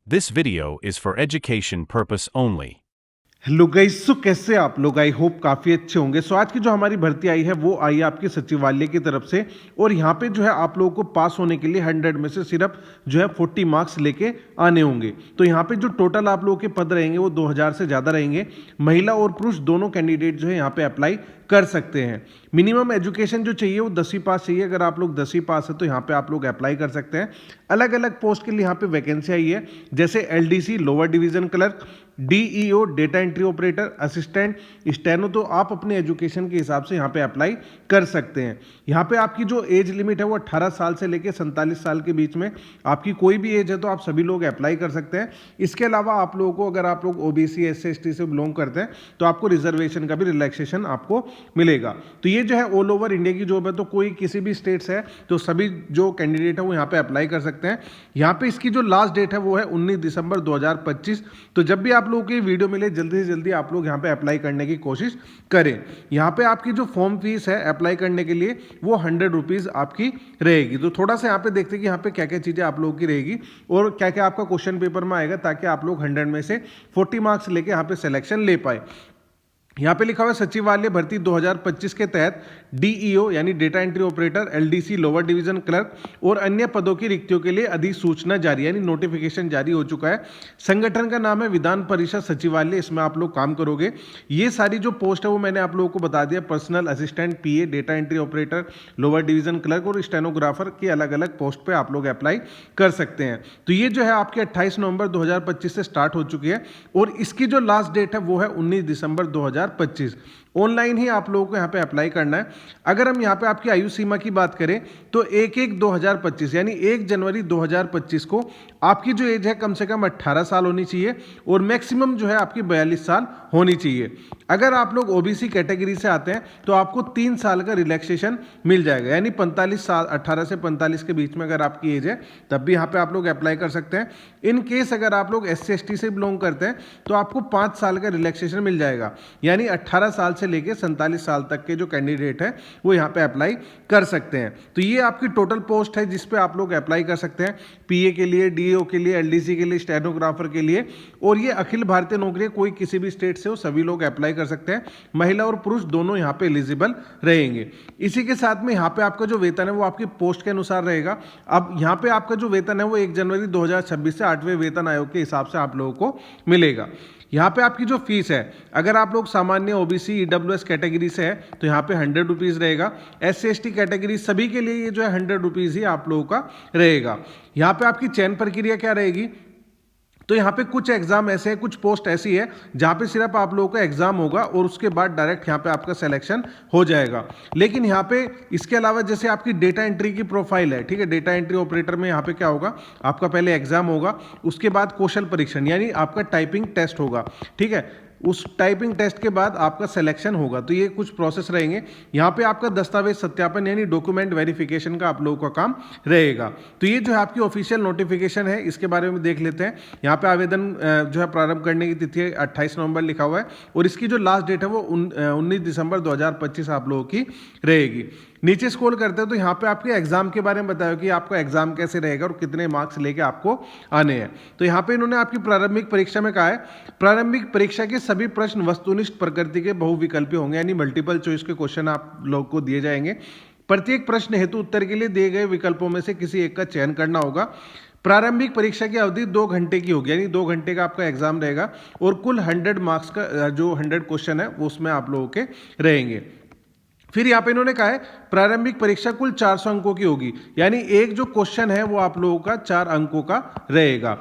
This video is for education purpose only. Hello guys, so कैसे आप लोग? I hope काफ़ी अच्छे होंगे। सो आज की जो हमारी भर्ती आई है वो आई है आपकी सचिवालय की तरफ से, और यहाँ पे जो है आप लोगों को पास होने के लिए 100 में से सिर्फ जो है 40 मार्क्स लेके आने होंगे। तो यहाँ पे जो टोटल आप लोगों के पद रहेंगे वो 2000 से ज़्यादा रहेंगे। महिला और पुरुष दोनों कैंडिडेट जो है यहाँ पे अप्लाई कर सकते हैं। मिनिमम एजुकेशन जो चाहिए वो 10वीं पास चाहिए। अगर आप लोग 10वीं पास है तो यहाँ पे आप लोग अप्लाई कर सकते हैं। अलग अलग पोस्ट के लिए यहाँ पे वैकेंसी आई है, जैसे LDC lower division clerk, DEO data entry operator, assistant, steno. तो आप अपने एजुकेशन के हिसाब से यहाँ पे अप्लाई कर सकते हैं। यहाँ पे आपकी जो एज लिमिट है वो 18 साल से लेकर 47 साल के बीच में आपकी कोई भी एज है तो आप सभी लोग अप्लाई कर सकते हैं। इसके अलावा आप लोगों को, अगर आप लोग ओबीसी एससी एसटी से बिलोंग करते हैं तो आपको रिजर्वेशन का भी रिलैक्सेशन आपको मिलेगा। तो ये जो है ऑल ओवर इंडिया की जॉब है, तो कोई किसी भी स्टेट से है तो सभी जो कैंडिडेट है वो यहाँ पे अप्लाई कर सकते हैं। यहाँ पे इसकी जो लास्ट डेट है वो है 19 दिसंबर 2025। तो जब भी आप लोगों की वीडियो मिले जल्दी से जल्दी आप लोग यहाँ पे अप्लाई करने की कोशिश करें। यहाँ पे आपकी जो फॉर्म फीस है अप्लाई करने के लिए वो 100 रुपीज़ आपकी रहेगी। तो थोड़ा सा यहाँ पे देखते हैं कि यहाँ पे क्या क्या चीज़ें आप लोगों की रहेगी और क्या क्या आपका क्वेश्चन पेपर में आएगा, ताकि आप लोग 100 में से 40 मार्क्स लेके यहाँ पे सिलेक्शन ले पाए। यहाँ पे लिखा हुआ है सचिवालय भर्ती 2025 के तहत डीईओ यानी data entry operator, LDC lower division clerk और अन्य पदों की रिक्तियों के लिए अधिसूचना जारी यानी नोटिफिकेशन जारी हो चुका है। संगठन का नाम है विधान परिषद सचिवालय, इसमें आप लोग काम करोगे। ये सारी जो पोस्ट है वो मैंने आप लोगों को बता दिया, personal assistant, PA, data entry operator, lower division clerk और स्टेनोग्राफर की अलग अलग पोस्ट पर आप लोग अप्लाई कर सकते हैं। तो ये जो है आपके 28 नवंबर 2025 से स्टार्ट हो चुकी है और इसकी जो लास्ट डेट है वो है 19 दिसंबर 2025। ऑनलाइन ही आप लोगों को यहाँ पे अप्लाई करना है। अगर हम यहाँ पे आपकी आयु सीमा की बात करें तो 1/1/2025 यानी 1 जनवरी 2025 को आपकी जो एज है कम से कम 18 साल होनी चाहिए और मैक्सिमम जो है आपकी 42 साल होनी चाहिए। अगर आप लोग ओबीसी कैटेगरी से आते हैं तो आपको 3 साल का रिलैक्सेशन मिल जाएगा, यानी 45 साल, 18 से 45 के बीच में अगर आपकी एज है तब भी यहाँ पे आप लोग अप्लाई कर सकते हैं। इन केस अगर आप लोग एससी एसटी से बिलोंग करते हैं तो आपको 5 साल का रिलैक्सेशन मिल जाएगा, यानी 18 साल से लेके 47 साल तक के जो कैंडिडेट है वो यहाँ पे अप्लाई कर सकते हैं। तो ये आपकी टोटल पोस्ट है जिस पे आप लोग अप्लाई कर सकते हैं, पीए के लिए, डीओ के लिए, एलडीसी के लिए, स्टेनोग्राफर के लिए। और ये अखिल भारतीय नौकरी, कोई किसी भी स्टेट से हो सभी लोग अप्लाई कर सकते हैं। महिला और पुरुष दोनों यहाँ पे एलिजिबल रहेंगे। इसी के साथ में यहाँ पे आपका जो वेतन है वो आपकी पोस्ट के अनुसार रहेगा। अब यहाँ पे आपका जो वेतन है वो 1 जनवरी 2026 से 8वें वेतन आयोग के हिसाब से आप लोगों को मिलेगा। यहाँ पे आपकी जो फीस है, अगर आप लोग सामान्य ओबीसी ईडब्ल्यूएस कैटेगरी से है तो यहाँ पे 100 रुपीज़ रहेगा। एससी एसटी कैटेगरी सभी के लिए ये जो है 100 रुपीज़ ही आप लोगों का रहेगा। यहाँ पे आपकी चयन प्रक्रिया क्या रहेगी, तो यहाँ पे कुछ एग्जाम ऐसे है, कुछ पोस्ट ऐसी है जहाँ पे सिर्फ आप लोगों का एग्जाम होगा और उसके बाद डायरेक्ट यहाँ पे आपका सिलेक्शन हो जाएगा। लेकिन यहाँ पे इसके अलावा जैसे आपकी डेटा एंट्री की प्रोफाइल है, ठीक है, डेटा एंट्री ऑपरेटर में यहाँ पे क्या होगा, आपका पहले एग्जाम होगा, उसके बाद कौशल परीक्षण यानी आपका टाइपिंग टेस्ट होगा, ठीक है, उस टाइपिंग टेस्ट के बाद आपका सिलेक्शन होगा। तो ये कुछ प्रोसेस रहेंगे। यहाँ पे आपका दस्तावेज सत्यापन यानी डॉक्यूमेंट वेरिफिकेशन का आप लोगों का काम रहेगा। तो ये जो है आपकी ऑफिशियल नोटिफिकेशन है, इसके बारे में देख लेते हैं। यहाँ पे आवेदन जो है प्रारंभ करने की तिथि 28 नवंबर लिखा हुआ है और इसकी जो लास्ट डेट है वो 19 दिसंबर 2025 आप लोगों की रहेगी। नीचे स्क्रॉल करते हैं तो यहाँ पे आपके एग्जाम के बारे में बताया कि आपका एग्जाम कैसे रहेगा और कितने मार्क्स लेके आपको आने हैं। तो यहाँ पे इन्होंने आपकी प्रारंभिक परीक्षा में कहा है, प्रारंभिक परीक्षा के सभी प्रश्न वस्तुनिष्ठ प्रकृति के बहुविकल्पीय होंगे, यानी मल्टीपल चॉइस के क्वेश्चन आप लोग को दिए जाएंगे। प्रत्येक प्रश्न हेतु उत्तर के लिए दिए गए विकल्पों में से किसी एक का चयन करना होगा। प्रारंभिक परीक्षा की अवधि 2 घंटे की होगी, यानी 2 घंटे का आपका एग्जाम रहेगा और कुल 100 मार्क्स का जो 100 क्वेश्चन है वो उसमें आप लोगों के रहेंगे। फिर यहाँ पे इन्होंने कहा है प्रारंभिक परीक्षा कुल 400 अंकों की होगी, यानी एक जो क्वेश्चन है वो आप लोगों का 4 अंकों का रहेगा।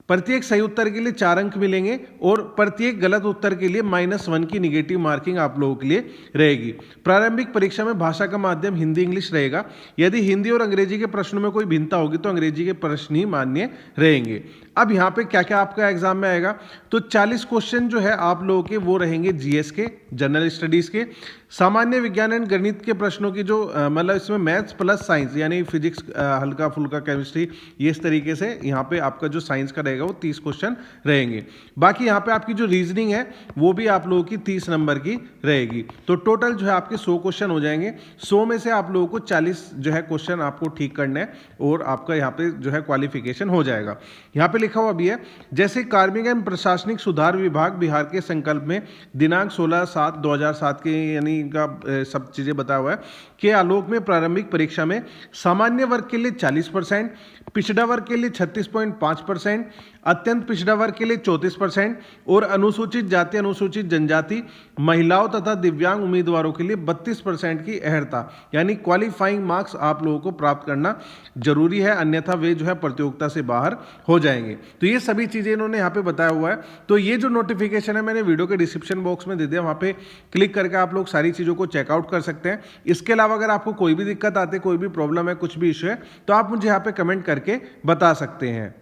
प्रत्येक सही उत्तर के लिए 4 अंक मिलेंगे और प्रत्येक गलत उत्तर के लिए -1 की निगेटिव मार्किंग आप लोगों के लिए रहेगी। प्रारंभिक परीक्षा में भाषा का माध्यम हिंदी इंग्लिश रहेगा। यदि हिंदी और अंग्रेजी के प्रश्नों में कोई भिन्नता होगी तो अंग्रेजी के प्रश्न ही मान्य रहेंगे। अब यहाँ पे क्या क्या आपका एग्जाम में आएगा, तो 40 क्वेश्चन जो है आप लोगों के वो रहेंगे जीएस के, जनरल स्टडीज के, सामान्य विज्ञान एंड गणित के प्रश्नों की जो मतलब इसमें मैथ्स प्लस साइंस यानी फिजिक्स, हल्का फुल्का केमिस्ट्री, ये इस तरीके से यहाँ पे आपका जो साइंस का रहेगा रहेगा वो 30 क्वेश्चन रहेंगे। बाकी यहाँ पे आपकी जो रीजनिंग है वो भी आप लोगों की 30 नंबर की रहेगी। तो टोटल जो है आपके 100 क्वेश्चन हो जाएंगे। 100 में से आप लोगों को 40 जो है क्वेश्चन आपको ठीक करना है और आपका यहाँ पे जो है क्वालिफिकेशन हो जाएगा। यहाँ पे लिखा हुआ भी है, जैसे कार्मिक एवं प्रशासनिक सुधार विभाग बिहार के संकल्प में दिनांक 16/7/2007 के यानी का सब चीजें बताया हुआ है के आलोक में प्रारंभिक परीक्षा में सामान्य वर्ग के लिए 40%, पिछड़ा वर्ग के लिए 36.5%, अत्यंत पिछड़ा वर्ग के लिए 34% और अनुसूचित जाति अनुसूचित जनजाति महिलाओं तथा दिव्यांग उम्मीदवारों के लिए 32% की अहर्ता यानी क्वालिफाइंग मार्क्स आप लोगों को प्राप्त करना जरूरी है, अन्यथा वे जो है प्रतियोगिता से बाहर हो जाएंगे। तो ये सभी चीजें इन्होंने यहाँ पे बताया हुआ है। तो ये जो नोटिफिकेशन है मैंने वीडियो के डिस्क्रिप्शन बॉक्स में दे दिया, वहाँ पे क्लिक करके आप लोग सारी चीजों को चेकआउट कर सकते हैं। इसके अलावा अगर आपको कोई भी दिक्कत आती है, कोई भी प्रॉब्लम है, कुछ भी इशू है, तो आप मुझे यहाँ पे कमेंट करके बता सकते हैं।